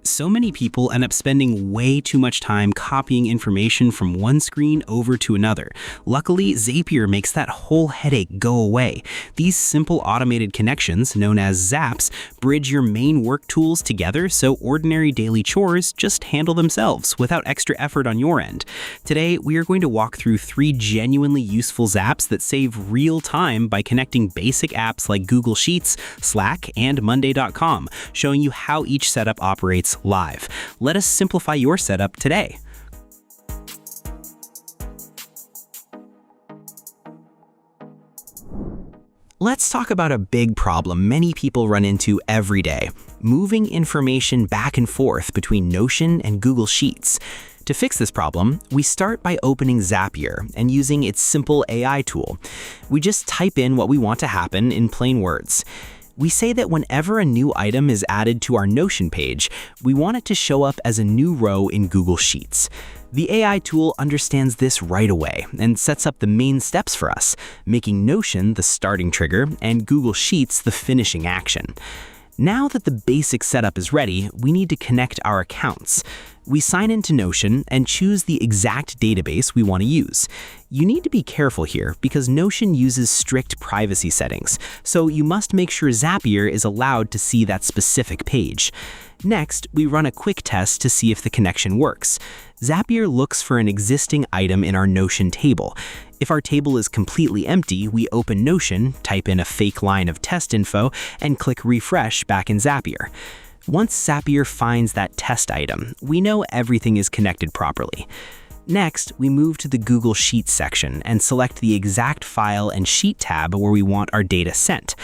So many people end up spending way too much time copying information from one screen over to another. Luckily, Zapier makes that whole headache go away. These simple automated connections, known as Zaps, bridge your main work tools together so ordinary daily chores just handle themselves without extra effort on your end. Today, we are going to walk through 3 genuinely useful Zaps that save real time by connecting basic apps like Google Sheets, Slack, and Monday.com, showing you how each setup operates live. Let us simplify your setup today. Let's talk about a big problem many people run into every day: moving information back and forth between Notion and Google Sheets. To fix this problem, we start by opening Zapier and using its simple AI tool. We just type in what we want to happen in plain words. We say that whenever a new item is added to our Notion page, we want it to show up as a new row in Google Sheets. The AI tool understands this right away and sets up the main steps for us, making Notion the starting trigger and Google Sheets the finishing action. Now that the basic setup is ready, we need to connect our accounts. We sign into Notion and choose the exact database we want to use. You need to be careful here because Notion uses strict privacy settings, so you must make sure Zapier is allowed to see that specific page. Next, we run a quick test to see if the connection works. Zapier looks for an existing item in our Notion table. If our table is completely empty, we open Notion, type in a fake line of test info, and click refresh back in Zapier. Once Zapier finds that test item, we know everything is connected properly. Next, we move to the Google Sheets section and select the exact file and sheet tab where we want our data sent.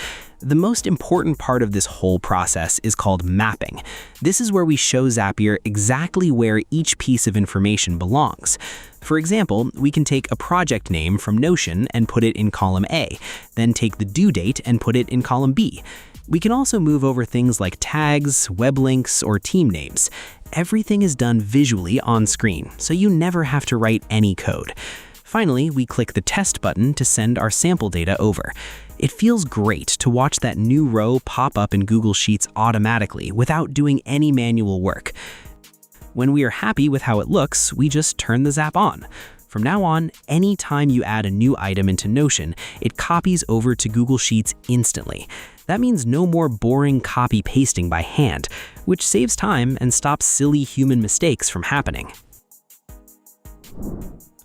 The most important part of this whole process is called mapping. This is where we show Zapier exactly where each piece of information belongs. For example, we can take a project name from Notion and put it in column A, then take the due date and put it in column B. We can also move over things like tags, web links, or team names. Everything is done visually on screen, so you never have to write any code. Finally, we click the test button to send our sample data over. It feels great to watch that new row pop up in Google Sheets automatically without doing any manual work. When we are happy with how it looks, we just turn the Zap on. From now on, anytime you add a new item into Notion, it copies over to Google Sheets instantly. That means no more boring copy-pasting by hand, which saves time and stops silly human mistakes from happening.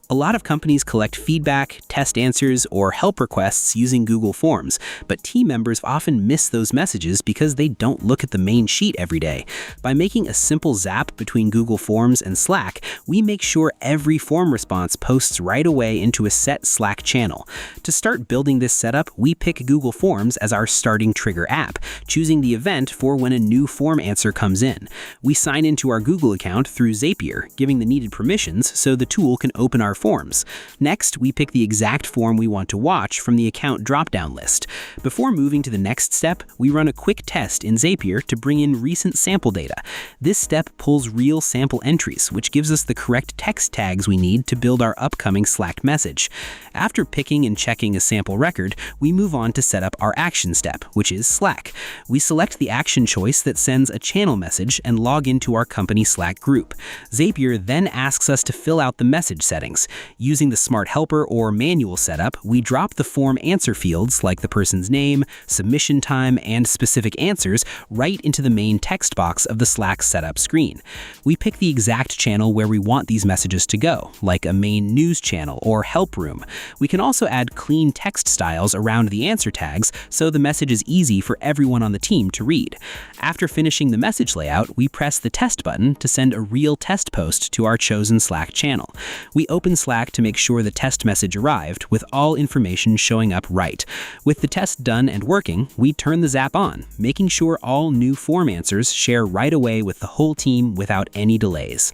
A lot of companies collect feedback, test answers, or help requests using Google Forms, but team members often miss those messages because they don't look at the main sheet every day. By making a simple zap between Google Forms and Slack, we make sure every form response posts right away into a set Slack channel. To start building this setup, we pick Google Forms as our starting trigger app, choosing the event for when a new form answer comes in. We sign into our Google account through Zapier, giving the needed permissions so the tool can open our forms. Next, we pick the exact form we want to watch from the account drop-down list. Before moving to the next step, we run a quick test in Zapier to bring in recent sample data. This step pulls real sample entries, which gives us the correct text tags we need to build our upcoming Slack message. After picking and checking a sample record, we move on to set up our action step, which is Slack. We select the action choice that sends a channel message and log into our company Slack group. Zapier then asks us to fill out the message settings. Using the Smart Helper or manual setup, we drop the form answer fields like the person's name, submission time, and specific answers right into the main text box of the Slack setup screen. We pick the exact channel where we want these messages to go, like a main news channel or help room. We can also add clean text styles around the answer tags so the message is easy for everyone on the team to read. After finishing the message layout, we press the test button to send a real test post to our chosen Slack channel. We open Slack to make sure the test message arrived with all information showing up right. With the test done and working, we turn the Zap on, making sure all new form answers share right away with the whole team without any delays.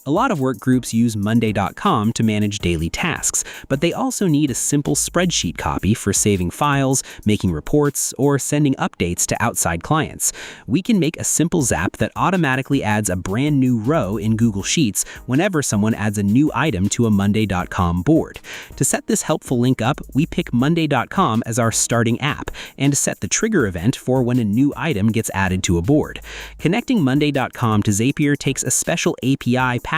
A lot of work groups use Monday.com to manage daily tasks, but they also need a simple spreadsheet copy for saving files, making reports, or sending updates to outside clients. We can make a simple zap that automatically adds a brand new row in Google Sheets whenever someone adds a new item to a Monday.com board. To set this helpful link up, we pick Monday.com as our starting app and set the trigger event for when a new item gets added to a board. Connecting Monday.com to Zapier takes a special API passkey.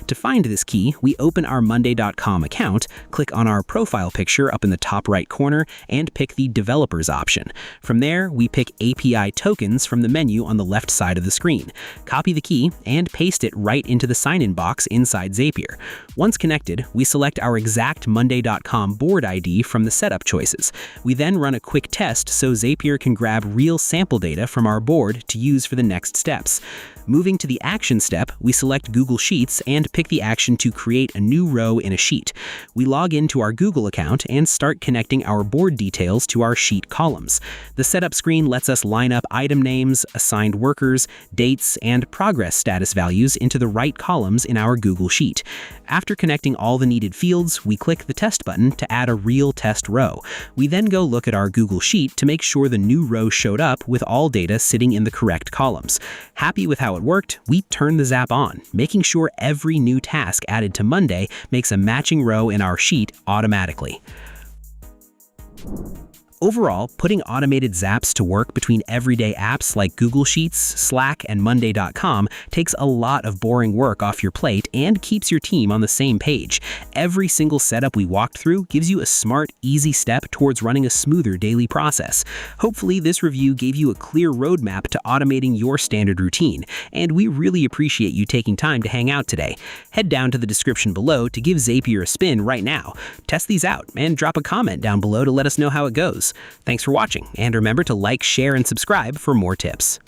To find this key, we open our Monday.com account, click on our profile picture up in the top right corner, and pick the Developers option. From there, we pick API tokens from the menu on the left side of the screen. Copy the key and paste it right into the sign-in box inside Zapier. Once connected, we select our exact Monday.com board ID from the setup choices. We then run a quick test so Zapier can grab real sample data from our board to use for the next steps. Moving to the action step, we select Google Sheets and pick the action to create a new row in a sheet. We log into our Google account and start connecting our board details to our sheet columns. The setup screen lets us line up item names, assigned workers, dates, and progress status values into the right columns in our Google Sheet. After connecting all the needed fields, we click the test button to add a real test row. We then go look at our Google Sheet to make sure the new row showed up with all data sitting in the correct columns. Happy with how it worked, we turn the Zap on, making sure every new task added to Monday makes a matching row in our sheet automatically. Overall, putting automated zaps to work between everyday apps like Google Sheets, Slack, and Monday.com takes a lot of boring work off your plate and keeps your team on the same page. Every single setup we walked through gives you a smart, easy step towards running a smoother daily process. Hopefully, this review gave you a clear roadmap to automating your standard routine, and we really appreciate you taking time to hang out today. Head down to the description below to give Zapier a spin right now. Test these out and drop a comment down below to let us know how it goes. Thanks for watching, and remember to like, share, and subscribe for more tips.